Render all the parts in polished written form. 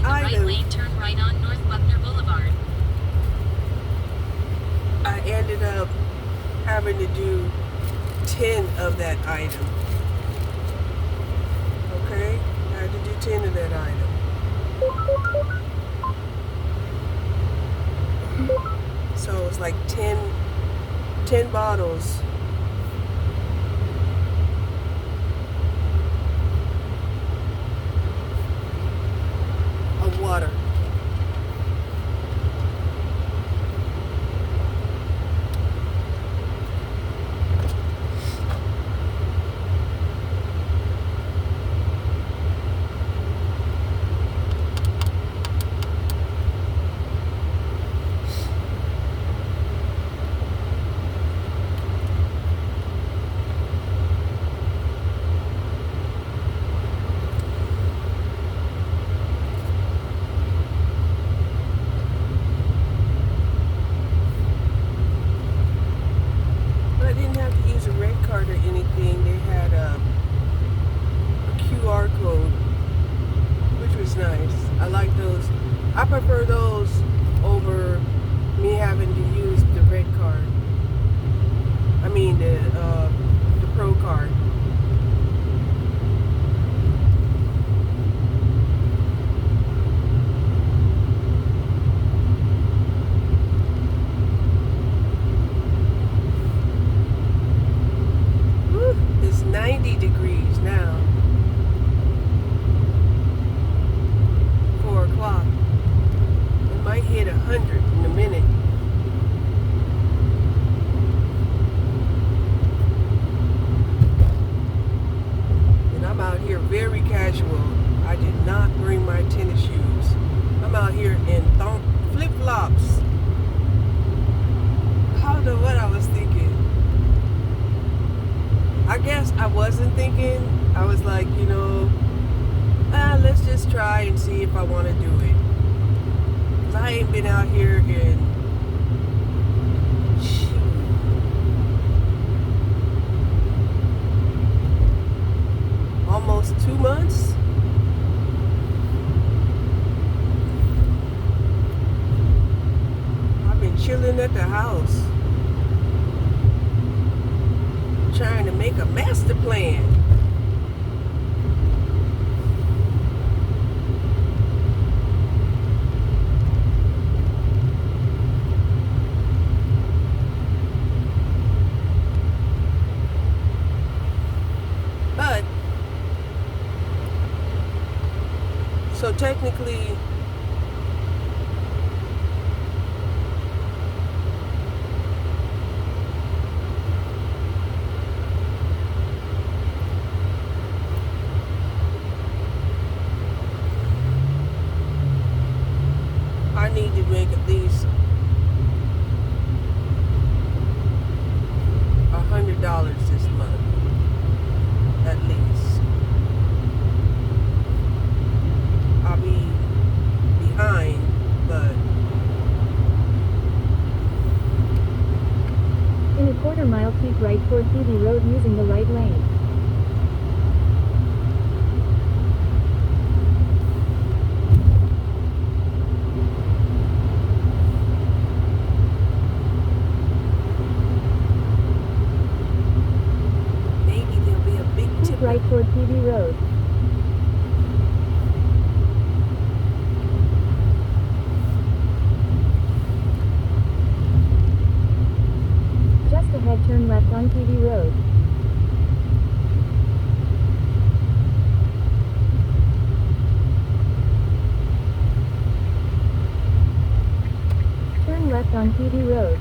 item, right lane, turn right on North Buckner Boulevard. I ended up having to do 10 of that item. Okay? I had to do 10 of that item. So it's like 10 bottles. Of water. But I didn't have to use a red card or anything. They had a QR code, which was nice. I like those. I prefer those over me having to use the red card. I mean the Pro card. Whew, it's 90 degrees now. 4 o'clock. It might hit 100 in a minute. And I'm out here very casual. I did not bring my tennis shoes. I'm out here in flip-flops. I don't know what I was thinking. I guess I wasn't thinking. I was like, let's just try and see if I want to do it. Because I ain't been out here in almost 2 months. I've been chilling at the house, trying to make a master plan. But so technically I need to make at least $100 this month, at least. I'll be behind, but in a quarter mile, keep right toward TV Road using the right lane. maybe there'll be a big Keep tip. right toward TV Road. Just ahead, turn left on TV Road. Turn left on TV Road.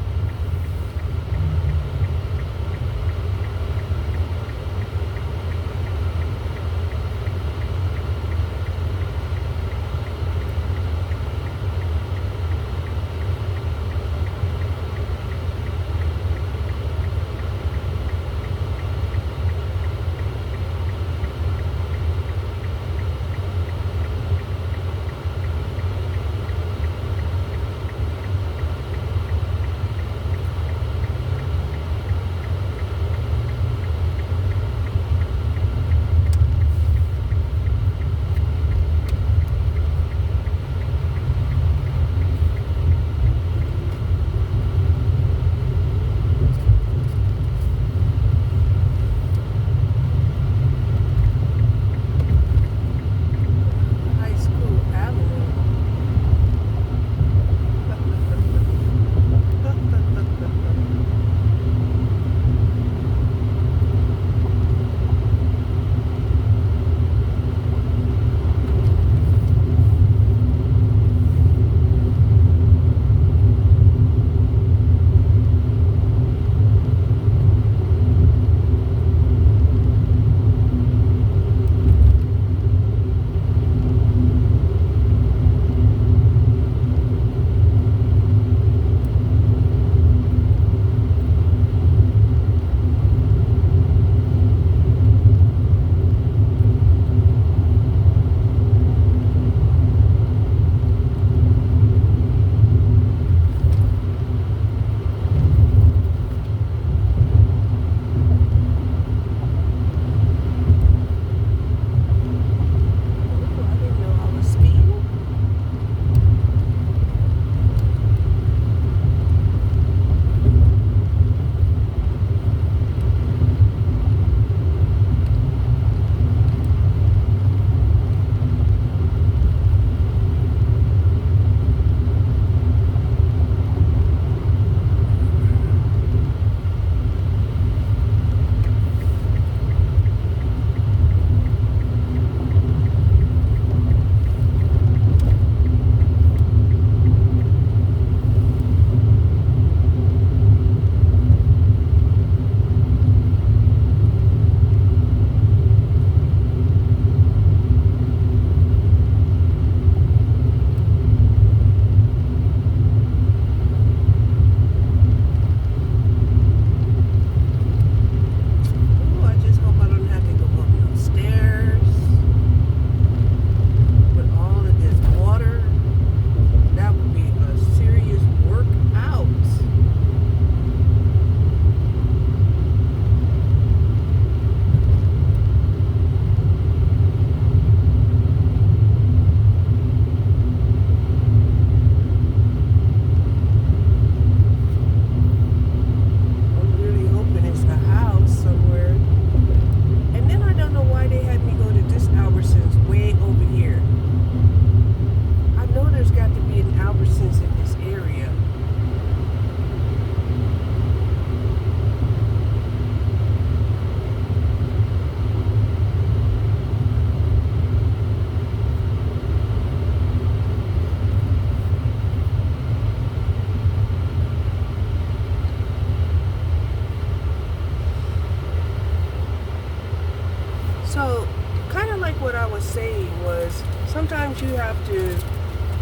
like what I was saying was sometimes you have to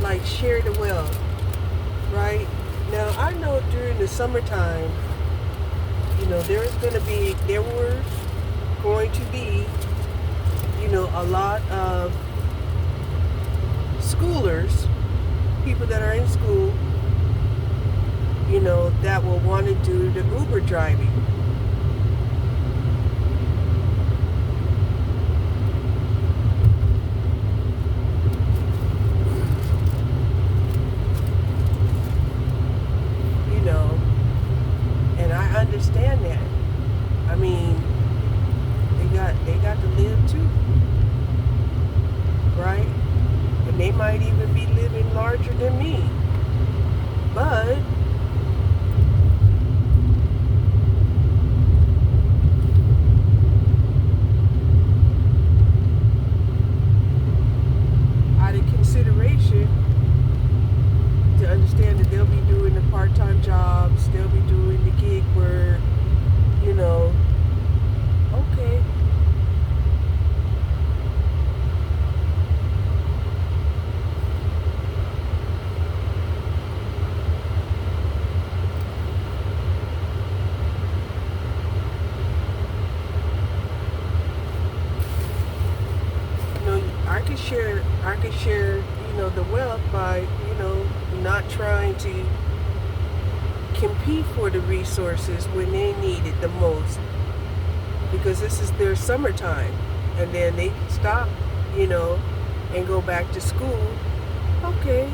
like share the wealth, right? Now I know during the summertime, there were going to be, a lot of schoolers, people that are in school, that will want to do the Uber driving. And I understand that. I mean, they got to live too, right? And they might even be living larger than me. But out of consideration, to understand that they'll be doing the part-time jobs, they'll be doing the gig work, okay. I could share, the wealth by, not trying to compete for the resources when they need it the most. Because this is their summertime. And then they stop, and go back to school. Okay.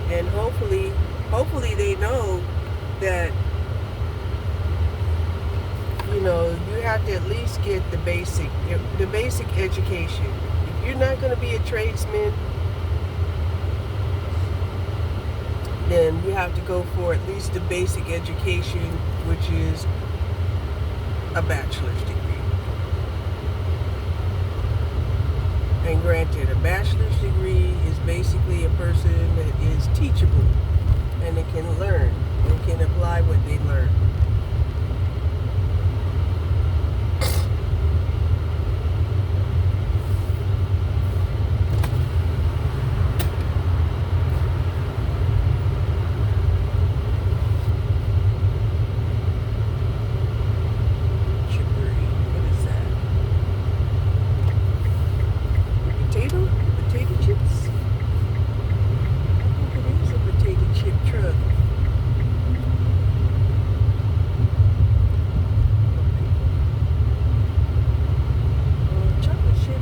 And hopefully they know that, you have to at least get the basic education. If you're not going to be a tradesman, then you have to go for at least the basic education, which is a bachelor's degree. And granted, a bachelor's degree is basically a person that is teachable and that can learn and can apply what they learn. Potato chips? I think it is a potato chip truck. Chocolate chip.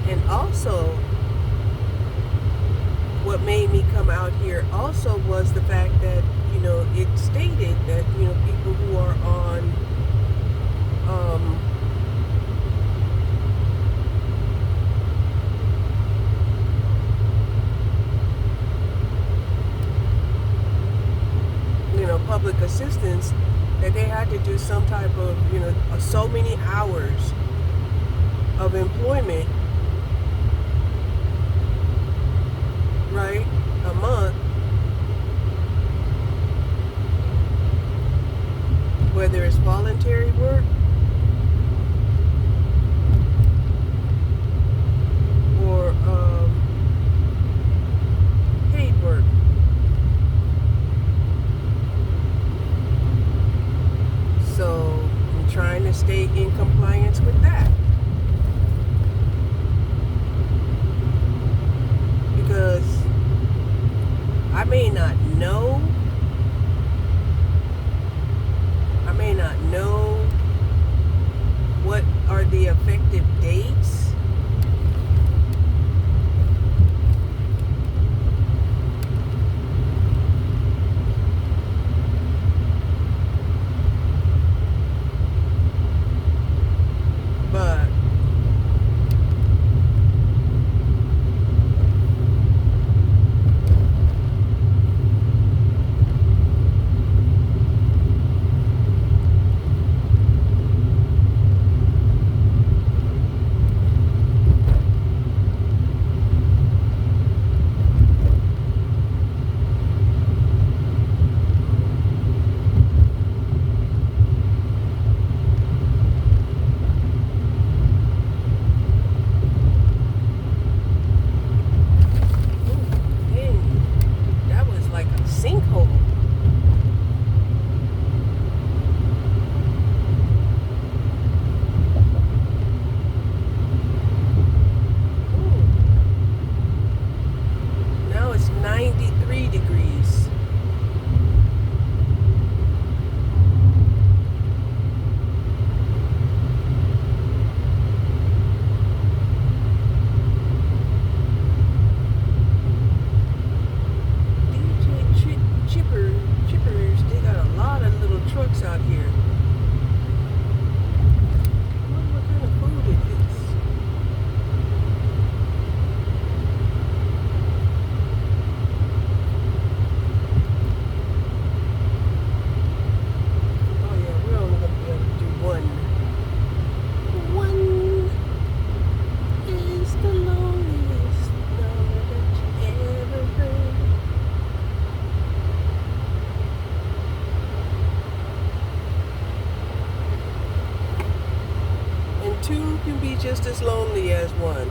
And also, what made me come out here also was the fact that, it stated that, people who are on, public assistance, that they had to do some type of, so many hours of employment, right, a month, whether it's voluntary work or paid work. So I'm trying to stay in compliance with that. Because can be just as lonely as one.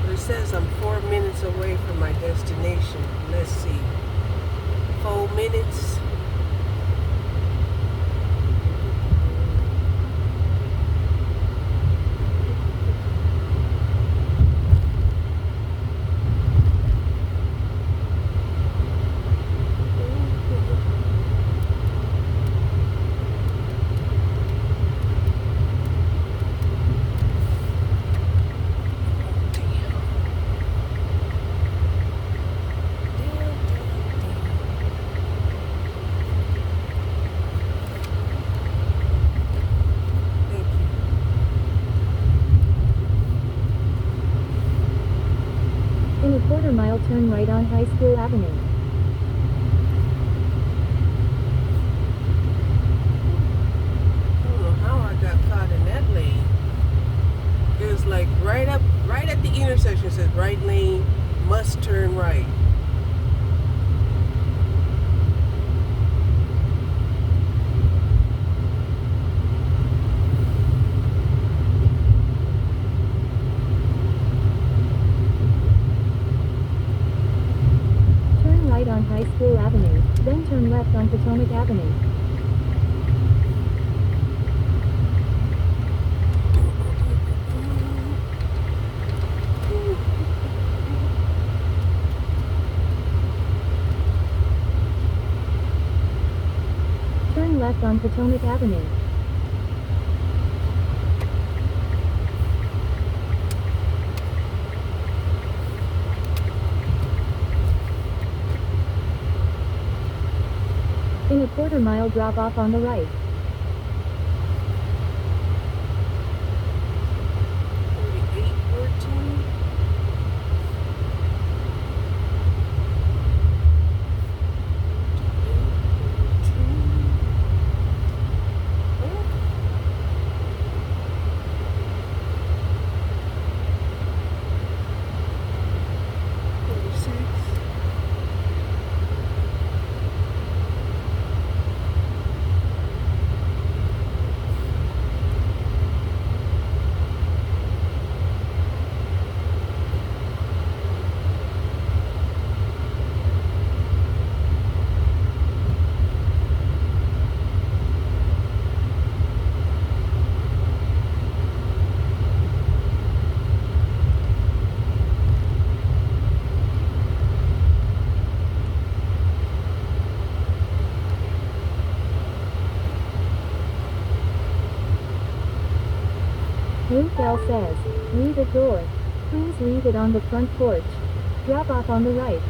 But it says I'm 4 minutes away from my destination. Let's see. 4 minutes. In a quarter-mile, turn right on High School Avenue. I don't know how I got caught in that lane. It was like right at the intersection. It says right lane, must turn right. Turn right on High School Avenue, then turn left on Potomac Avenue. Turn left on Potomac Avenue. In a quarter-mile, drop off on the right. 4814. Route L says, leave at door. Please leave it on the front porch. Drop off on the right.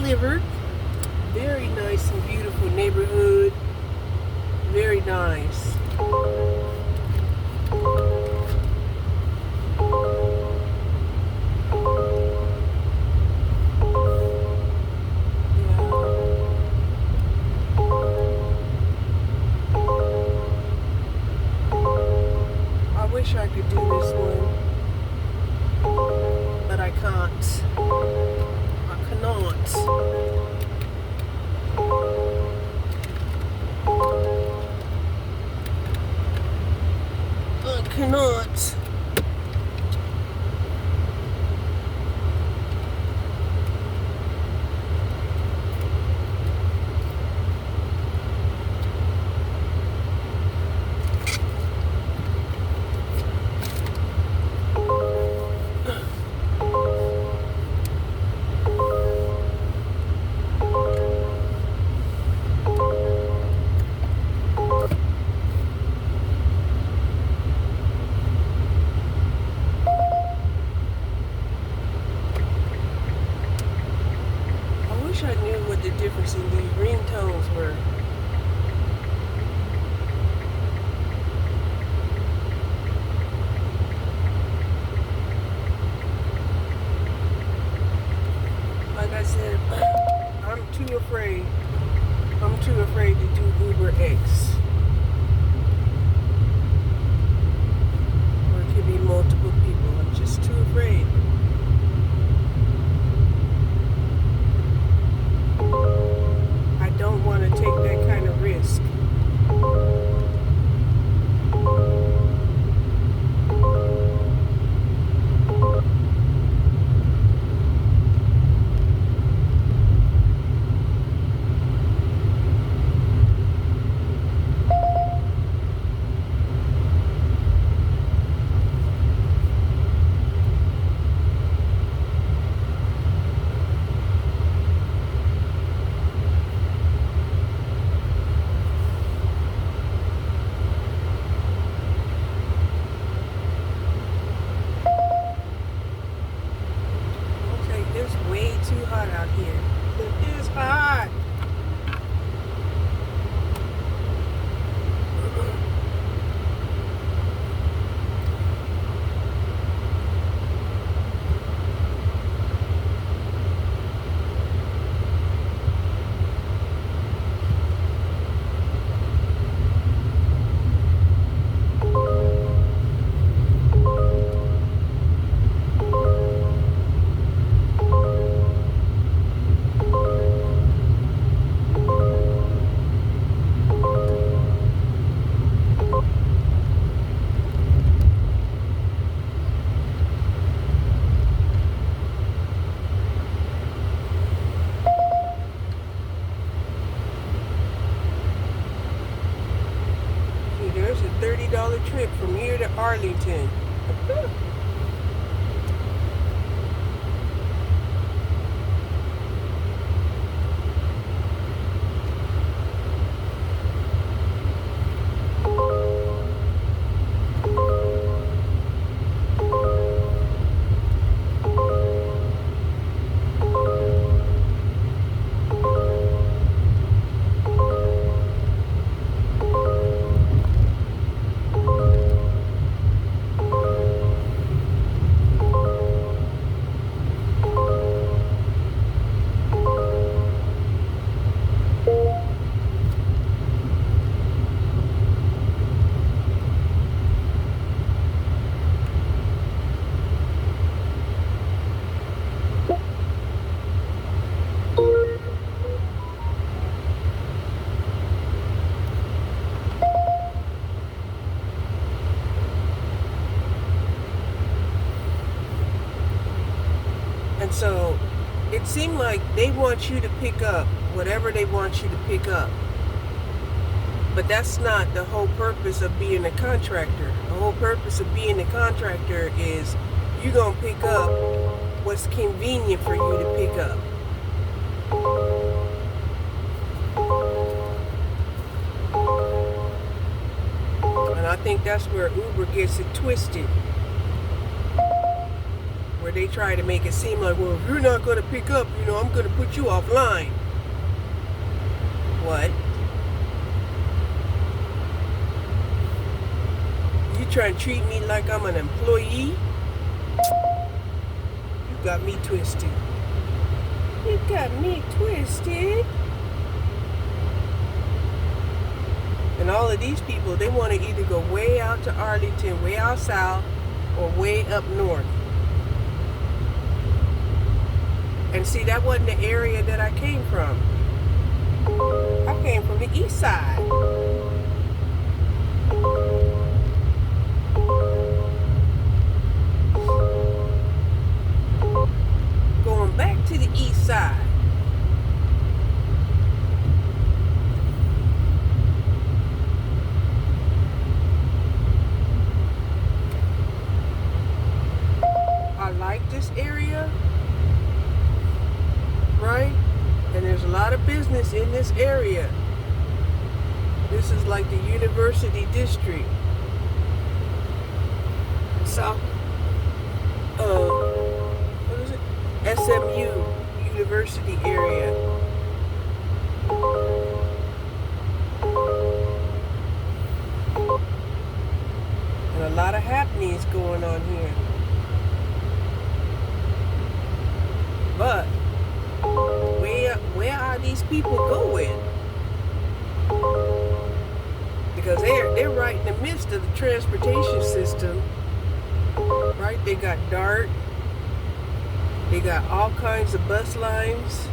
delivered. Very nice and beautiful neighborhood. Very nice. I wish I could do this one, but I can't. I cannot. I cannot. I wish I knew what the difference in these ringtones were. Like I said, I'm too afraid. I'm too afraid to do Uber X. Or it could be multiple people. I'm just too afraid. I don't want to take that kind of risk. Okay, it's way too hot out here. It is hot. See, there's a $30 trip from here to Arlington. And so it seemed like they want you to pick up whatever they want you to pick up. But that's not the whole purpose of being a contractor. The whole purpose of being a contractor is you're going to pick up what's convenient for you to pick up. And I think that's where Uber gets it twisted. where they try to make it seem like, well, if you're not going to pick up, I'm going to put you offline. What? You trying to treat me like I'm an employee? You got me twisted. You got me twisted. And all of these people, they want to either go way out to Arlington, way out south, or way up north. And see, that wasn't the area that I came from. I came from the east side. Going back to the east side. I like this area, right? And there's a lot of business in this area. This is like the University District. South, what is it? SMU University area. And a lot of happenings going on here. But where are these people going? Because they're right in the midst of the transportation system, right? They got DART, they got all kinds of bus lines.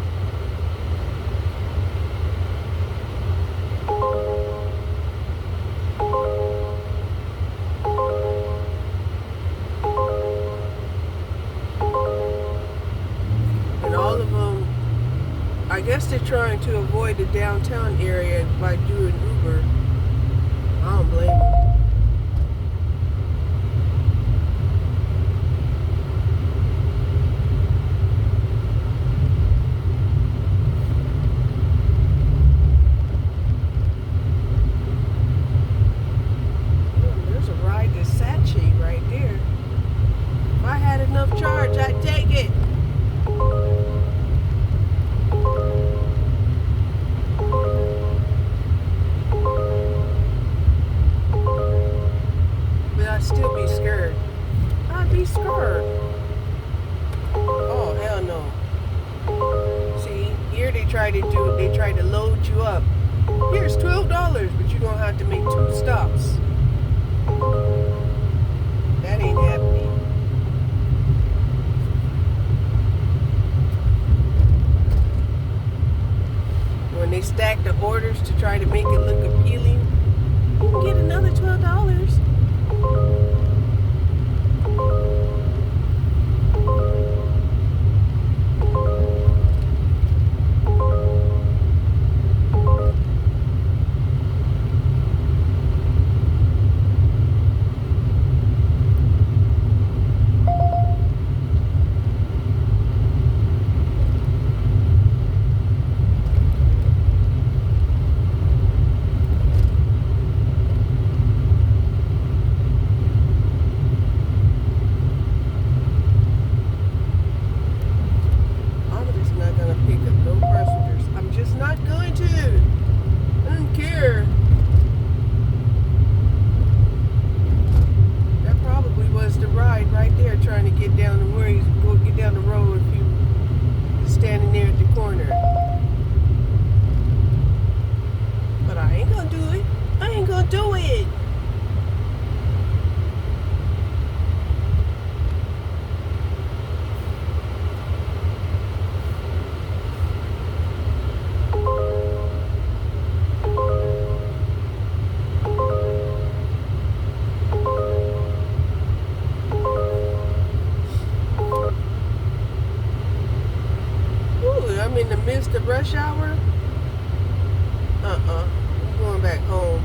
I guess they're trying to avoid the downtown area by doing Uber. I don't blame them. There's a ride to Sachi right there. If I had enough charge, I'd take it. I'd still be scared. I'd be scared. Oh, hell no. See, here they try to load you up. Here's $12, but you're gonna have to make 2 stops. That ain't happening. When they stack the orders to try to make it look appealing, you can get another $12. Trying to get down the road, get down the road if you standing there at the corner. But I ain't gonna do it. I ain't gonna do it. I'm in the midst of rush hour. I'm going back home.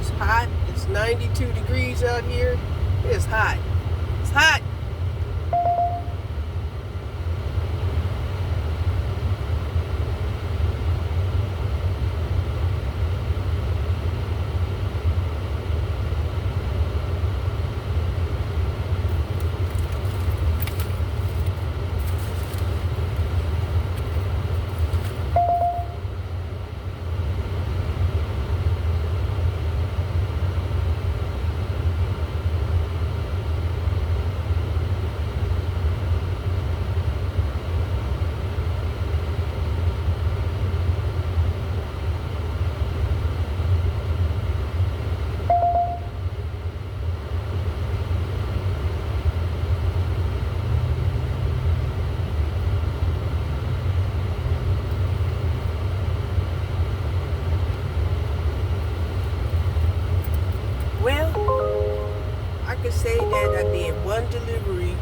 It's hot. It's 92 degrees out here. It's hot. It's hot. could say that I did one delivery.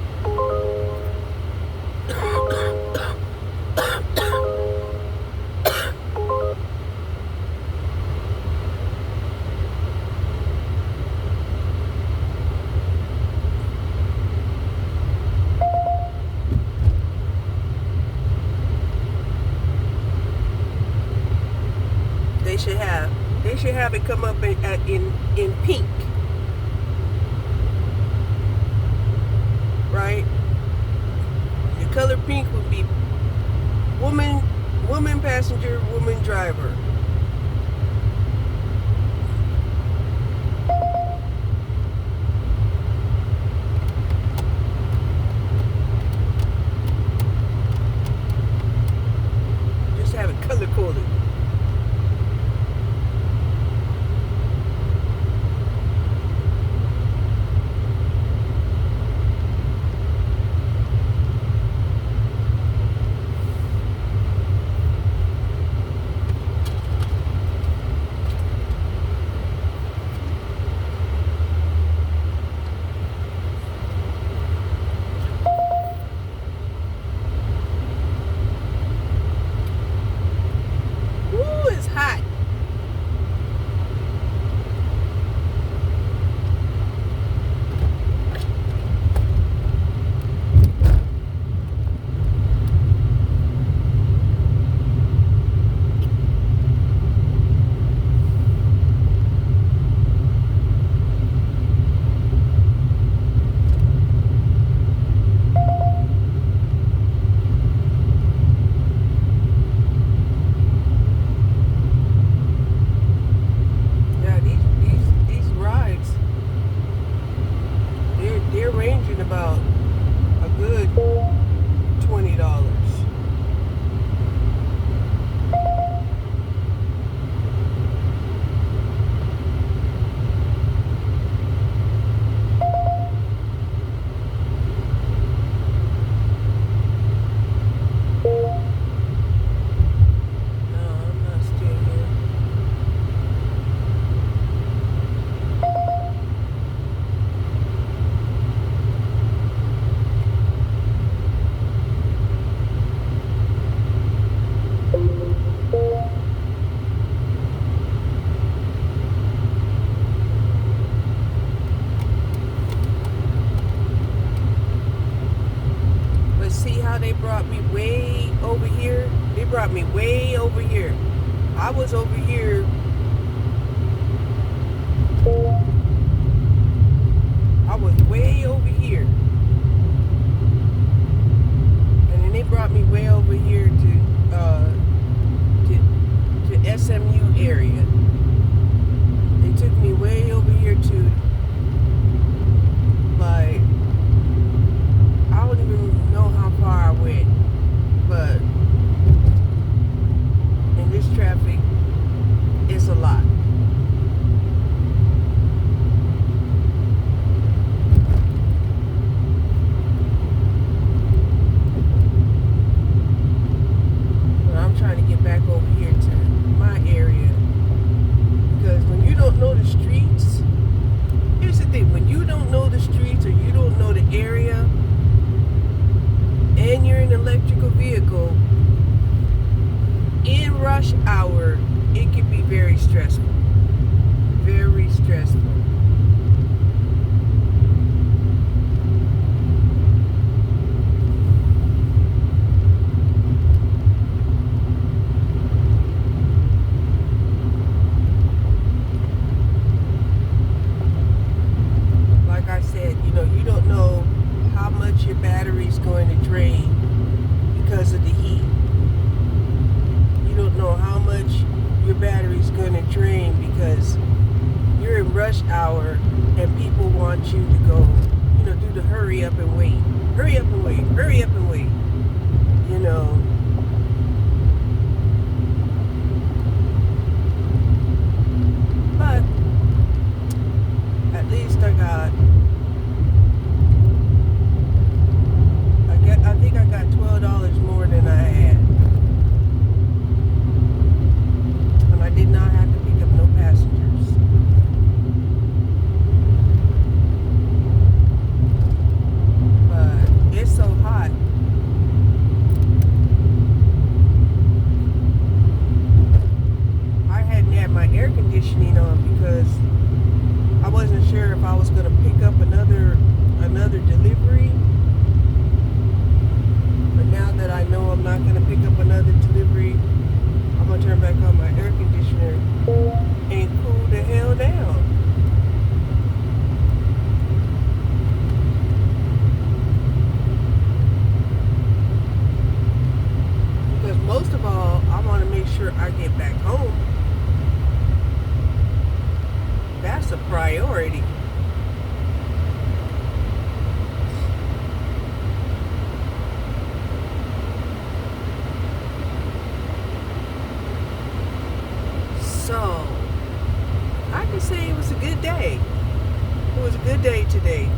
They should have it come up in pink, right? The color pink would be woman passenger, woman driver. Just have it color coded. Ooh, it's hot. Yeah, these rides, they're ranging about a good $20. No, I'm not staying here. But see how they brought me way over here? They brought me way over here. I was over here. I was way over here. And then they brought me way over here to SMU area. They took me way over here to, like, I don't even know how far I went, but in this traffic, it's a lot. But I'm trying to get back over here to my area, because when you don't know the streets, here's the thing, when you don't know the streets or you don't know the area, and you're in an electrical vehicle, in rush hour, it can be very stressful. Very stressful. Like I said, you don't know how much your battery's going to drain because of the heat. You don't know how much your battery's going to drain because you're in rush hour and people want you to go, do the hurry up and wait. Hurry up and wait. Hurry up and wait. But at least I think I got $12 more than I had. And I did not have to pick up no passengers. sure if I was gonna pick up another delivery. But now that I know I'm not gonna pick up another delivery, I'm gonna turn back on my air conditioner and cool the hell down. Because most of all, I want to make sure I get back home. That's a priority. So, I can say it was a good day. It was a good day today.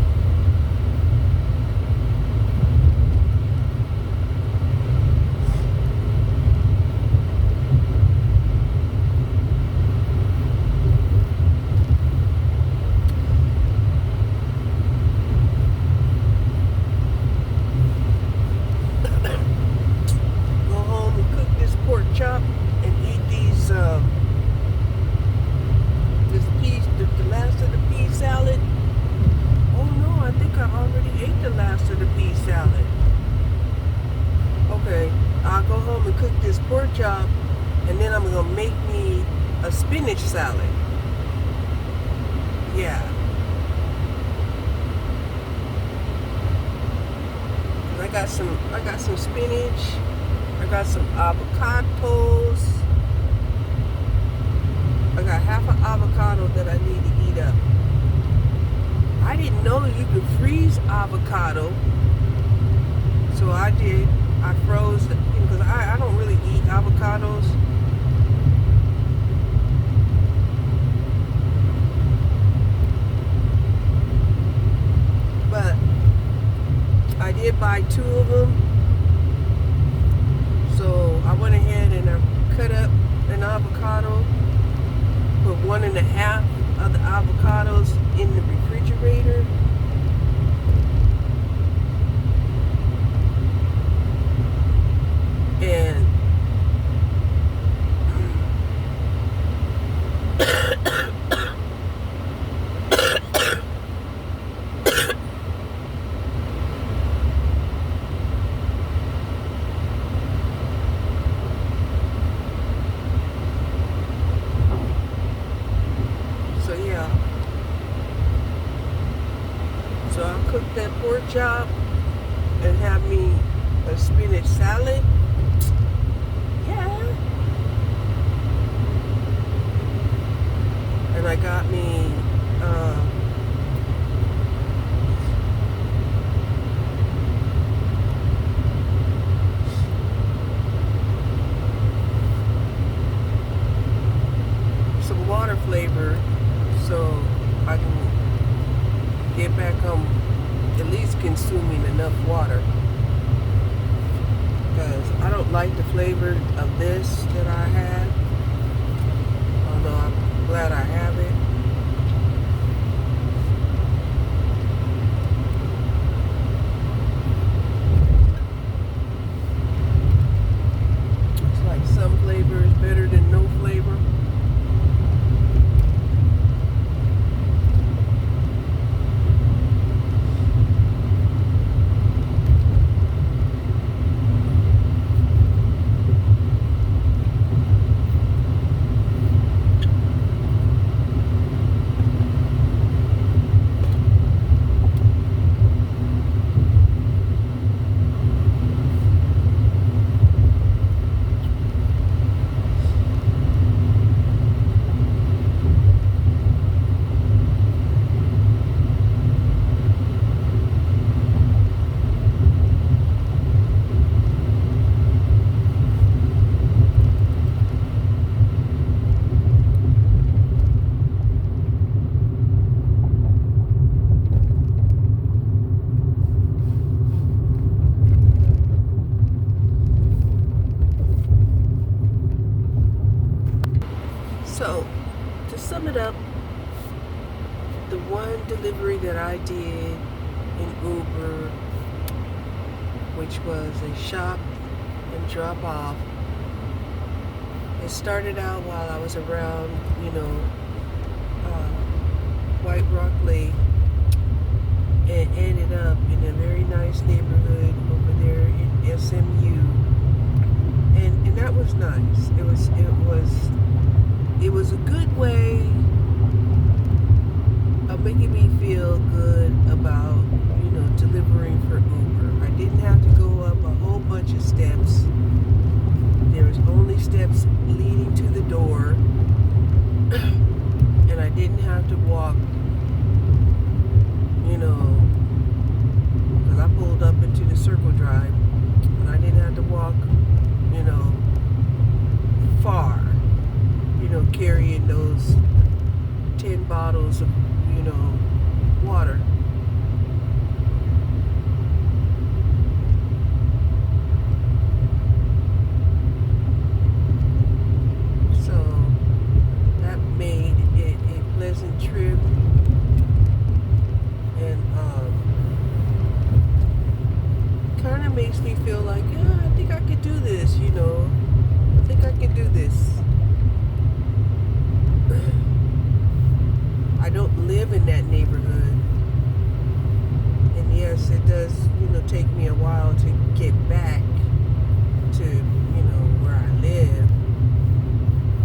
Go home and cook this pork chop and eat these the last of the pea salad. Oh no, I think I already ate the last of the pea salad. Okay, I'll go home and cook this pork chop, and then I'm gonna make me a spinach salad. Yeah. I got some spinach. I got some avocados. I got half an avocado that I need to eat up. I didn't know you could freeze avocado, so I did. I froze it because I don't really eat avocados. But I did buy 2 of them. So I went ahead and I cut up an avocado, put 1.5 of the avocados in the refrigerator. And so yeah. So I'll cook that pork chop and have me a spinach salad. Yeah. And I got me some water flavor so I can get back on at least consuming enough water. Because I don't like the flavor of this that I have. Although I'm glad I have it. It's like some flavor is better than no flavor. So, to sum it up, the one delivery that I did in Uber, which was a shop and drop off, it started out while I was around, White Rock Lake. SMU, and that was nice. It was a good way of making me feel good about, delivering for Uber. I didn't have to go up a whole bunch of steps. There was only steps leading to the door, and I didn't have to walk, because I pulled up into the circle drive, and I didn't have to walk, far, carrying those 10 bottles of, water. So that made it a pleasant trip, and kind of makes me feel like, yeah, I think I could do this, I think I can do this. I don't live in that neighborhood, and yes, it does, take me a while to get back to, where I live,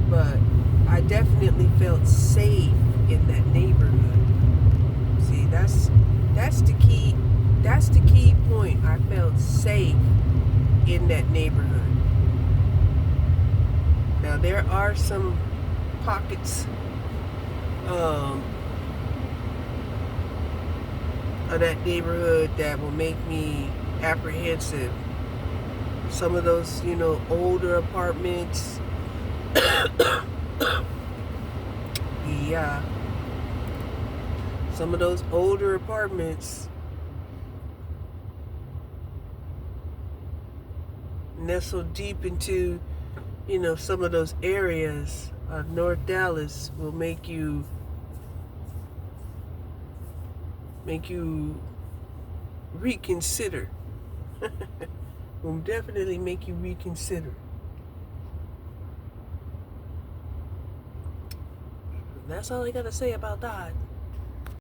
but I definitely felt safe in that neighborhood. See, that's the key point. I felt safe in that neighborhood. Now there are some pockets of that neighborhood that will make me apprehensive. Some of those, older apartments. Yeah. Some of those older apartments nestled deep into, some of those areas of North Dallas will make you reconsider. Will definitely make you reconsider. That's all I gotta say about that.